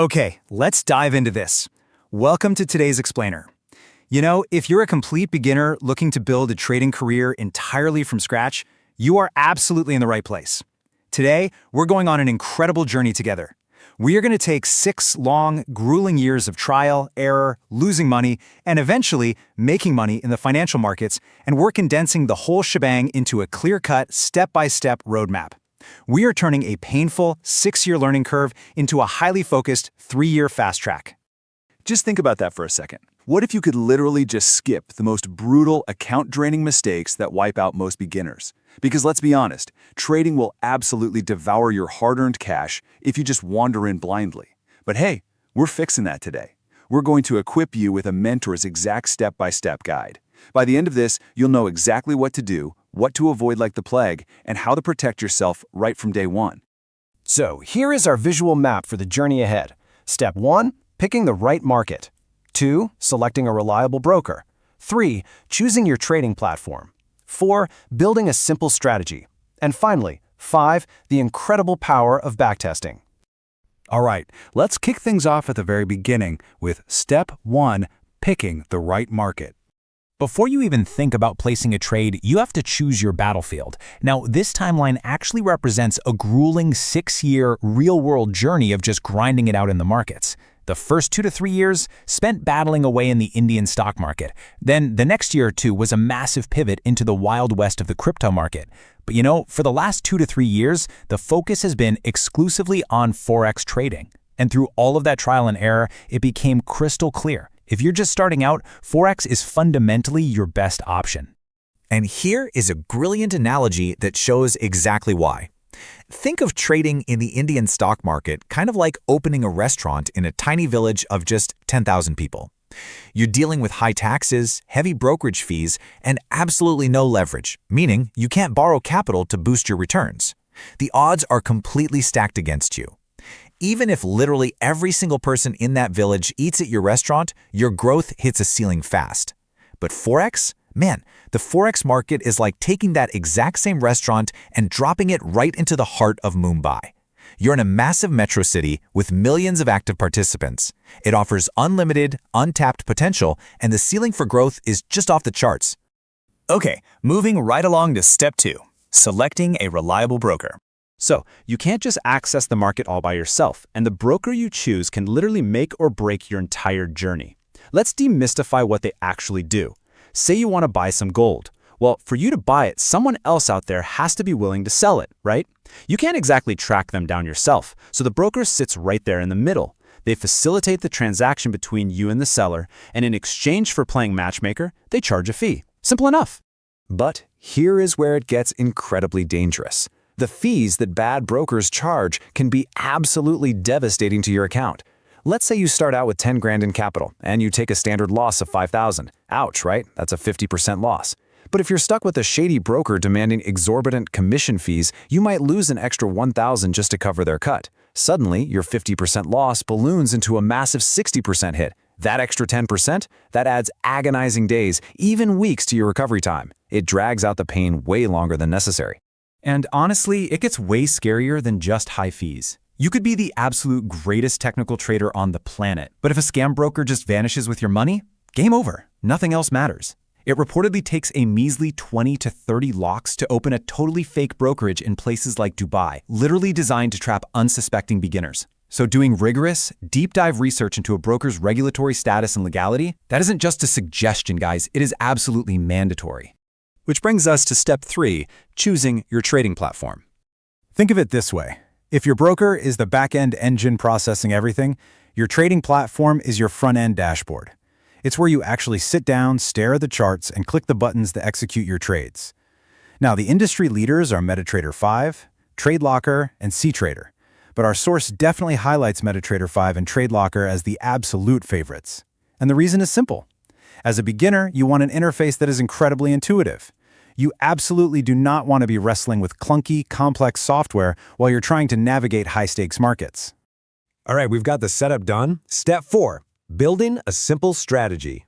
Okay, let's dive into this. Welcome to today's explainer. You know, if you're a complete beginner looking to build a trading career entirely from scratch, you are absolutely in the right place. Today, we're going on an incredible journey together. We are going to take 6 long, grueling years of trial, error, losing money, and eventually making money in the financial markets, and we're condensing the whole shebang into a clear-cut, step-by-step roadmap. We are turning a painful 6-year learning curve into a highly focused 3-year fast track. Just think about that for a second. What if you could literally just skip the most brutal, account-draining mistakes that wipe out most beginners? Because let's be honest, trading will absolutely devour your hard-earned cash if you just wander in blindly. But hey, we're fixing that today. We're going to equip you with a mentor's exact step-by-step guide. By the end of this, you'll know exactly what to do, what to avoid like the plague, and how to protect yourself right from day one. So here is our visual map for the journey ahead. Step 1, picking the right market. 2, selecting a reliable broker. 3, choosing your trading platform. 4, building a simple strategy. And finally, 5, the incredible power of backtesting. All right, let's kick things off at the very beginning with Step 1, picking the right market. Before you even think about placing a trade, you have to choose your battlefield. Now, this timeline actually represents a grueling 6-year real-world journey of just grinding it out in the markets. The first 2 to 3 years spent battling away in the Indian stock market. Then the next year or two was a massive pivot into the wild west of the crypto market. But you know, for the last 2 to 3 years, the focus has been exclusively on forex trading. And through all of that trial and error, it became crystal clear. If you're just starting out, forex is fundamentally your best option. And here is a brilliant analogy that shows exactly why. Think of trading in the Indian stock market kind of like opening a restaurant in a tiny village of just 10,000 people. You're dealing with high taxes, heavy brokerage fees, and absolutely no leverage, meaning you can't borrow capital to boost your returns. The odds are completely stacked against you. Even if literally every single person in that village eats at your restaurant, your growth hits a ceiling fast. But forex? Man, the forex market is like taking that exact same restaurant and dropping it right into the heart of Mumbai. You're in a massive metro city with millions of active participants. It offers unlimited, untapped potential, and the ceiling for growth is just off the charts. Okay, moving right along to Step 2, selecting a reliable broker. So, you can't just access the market all by yourself, and the broker you choose can literally make or break your entire journey. Let's demystify what they actually do. Say you want to buy some gold. Well, for you to buy it, someone else out there has to be willing to sell it, right? You can't exactly track them down yourself, so the broker sits right there in the middle. They facilitate the transaction between you and the seller, and in exchange for playing matchmaker, they charge a fee. Simple enough. But here is where it gets incredibly dangerous. The fees that bad brokers charge can be absolutely devastating to your account. Let's say you start out with 10 grand in capital and you take a standard loss of 5,000. Ouch, right? That's a 50% loss. But if you're stuck with a shady broker demanding exorbitant commission fees, you might lose an extra 1,000 just to cover their cut. Suddenly, your 50% loss balloons into a massive 60% hit. That extra 10%, that adds agonizing days, even weeks to your recovery time. It drags out the pain way longer than necessary. And honestly, it gets way scarier than just high fees. You could be the absolute greatest technical trader on the planet, but if a scam broker just vanishes with your money, game over. Nothing else matters. It reportedly takes a measly 20 to 30 locks to open a totally fake brokerage in places like Dubai, literally designed to trap unsuspecting beginners. So doing rigorous, deep dive research into a broker's regulatory status and legality, that isn't just a suggestion, guys. It is absolutely mandatory. Which brings us to Step 3, choosing your trading platform. Think of it this way. If your broker is the back-end engine processing everything, your trading platform is your front-end dashboard. It's where you actually sit down, stare at the charts, and click the buttons that execute your trades. Now, the industry leaders are MetaTrader 5, TradeLocker, and CTrader, but our source definitely highlights MetaTrader 5 and TradeLocker as the absolute favorites. And the reason is simple. As a beginner, you want an interface that is incredibly intuitive. You absolutely do not want to be wrestling with clunky, complex software while you're trying to navigate high-stakes markets. All right, we've got the setup done. Step 4, building a simple strategy.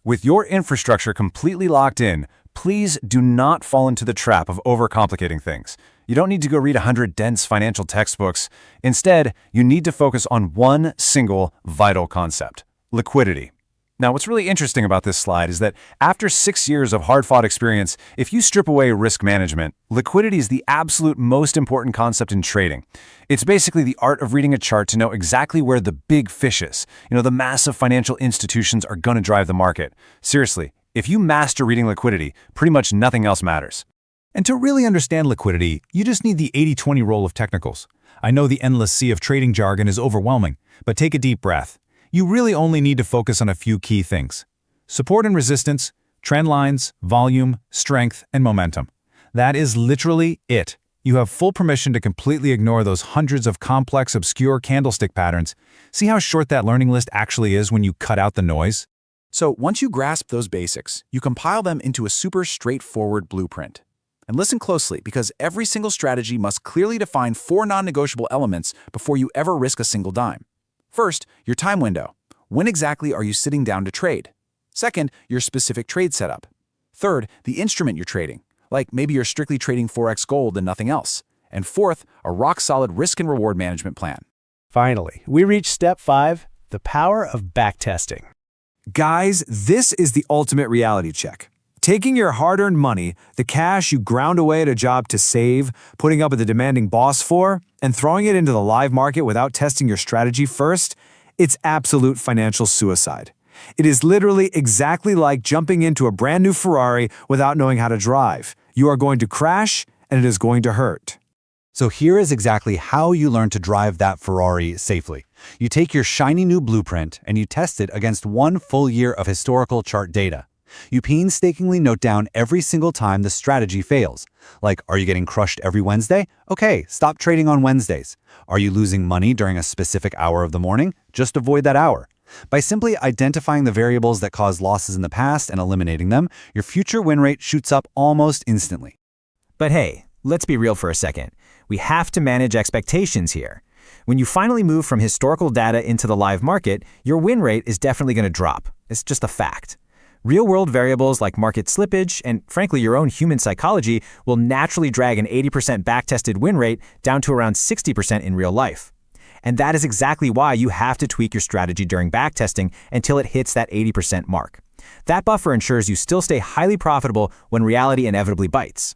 With your infrastructure completely locked in, please do not fall into the trap of overcomplicating things. You don't need to go read 100 dense financial textbooks. Instead, you need to focus on one single vital concept: liquidity. Now, what's really interesting about this slide is that after 6 years of hard-fought experience, if you strip away risk management, liquidity is the absolute most important concept in trading. It's basically the art of reading a chart to know exactly where the big fish is. The massive financial institutions are going to drive the market. Seriously, if you master reading liquidity, pretty much nothing else matters. And to really understand liquidity, you just need the 80-20 rule of technicals. I know the endless sea of trading jargon is overwhelming, but take a deep breath. You really only need to focus on a few key things: support and resistance, trend lines, volume, strength, and momentum. That is literally it. You have full permission to completely ignore those hundreds of complex, obscure candlestick patterns. See how short that learning list actually is when you cut out the noise? So once you grasp those basics, you compile them into a super straightforward blueprint. And listen closely, because every single strategy must clearly define 4 non-negotiable elements before you ever risk a single dime. First, your time window. When exactly are you sitting down to trade? Second, your specific trade setup. Third, the instrument you're trading. Like maybe you're strictly trading forex gold and nothing else. And fourth, a rock-solid risk and reward management plan. Finally, we reach step 5, the power of backtesting. Guys, this is the ultimate reality check. Taking your hard-earned money, the cash you ground away at a job to save, putting up with a demanding boss for, and throwing it into the live market without testing your strategy first, it's absolute financial suicide. It is literally exactly like jumping into a brand new Ferrari without knowing how to drive. You are going to crash, and it is going to hurt. So here is exactly how you learn to drive that Ferrari safely. You take your shiny new blueprint and you test it against 1 full year of historical chart data. You painstakingly note down every single time the strategy fails. Like, are you getting crushed every Wednesday? Okay, stop trading on Wednesdays. Are you losing money during a specific hour of the morning? Just avoid that hour. By simply identifying the variables that caused losses in the past and eliminating them, your future win rate shoots up almost instantly. But hey, let's be real for a second. We have to manage expectations here. When you finally move from historical data into the live market, your win rate is definitely going to drop. It's just a fact. Real-world variables like market slippage and, frankly, your own human psychology will naturally drag an 80% backtested win rate down to around 60% in real life. And that is exactly why you have to tweak your strategy during backtesting until it hits that 80% mark. That buffer ensures you still stay highly profitable when reality inevitably bites.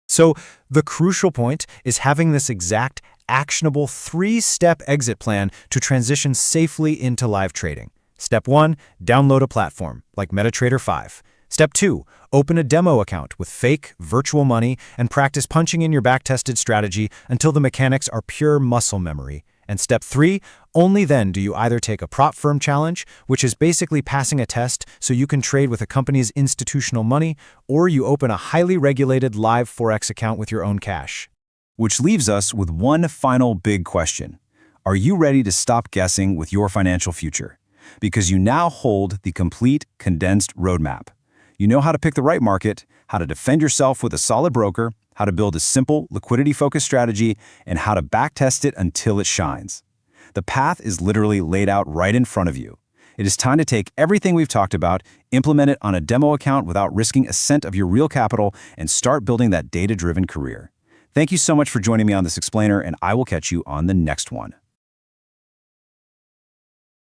So the crucial point is having this exact, actionable 3-step exit plan to transition safely into live trading. Step 1, download a platform, like MetaTrader 5. Step 2, open a demo account with fake, virtual money and practice punching in your backtested strategy until the mechanics are pure muscle memory. And step 3, only then do you either take a prop firm challenge, which is basically passing a test so you can trade with a company's institutional money, or you open a highly regulated live forex account with your own cash. Which leaves us with one final big question. Are you ready to stop guessing with your financial future? Because you now hold the complete, condensed roadmap. You know how to pick the right market, how to defend yourself with a solid broker, how to build a simple, liquidity-focused strategy, and how to backtest it until it shines. The path is literally laid out right in front of you. It is time to take everything we've talked about, implement it on a demo account without risking a cent of your real capital, and start building that data-driven career. Thank you so much for joining me on this explainer, and I will catch you on the next one.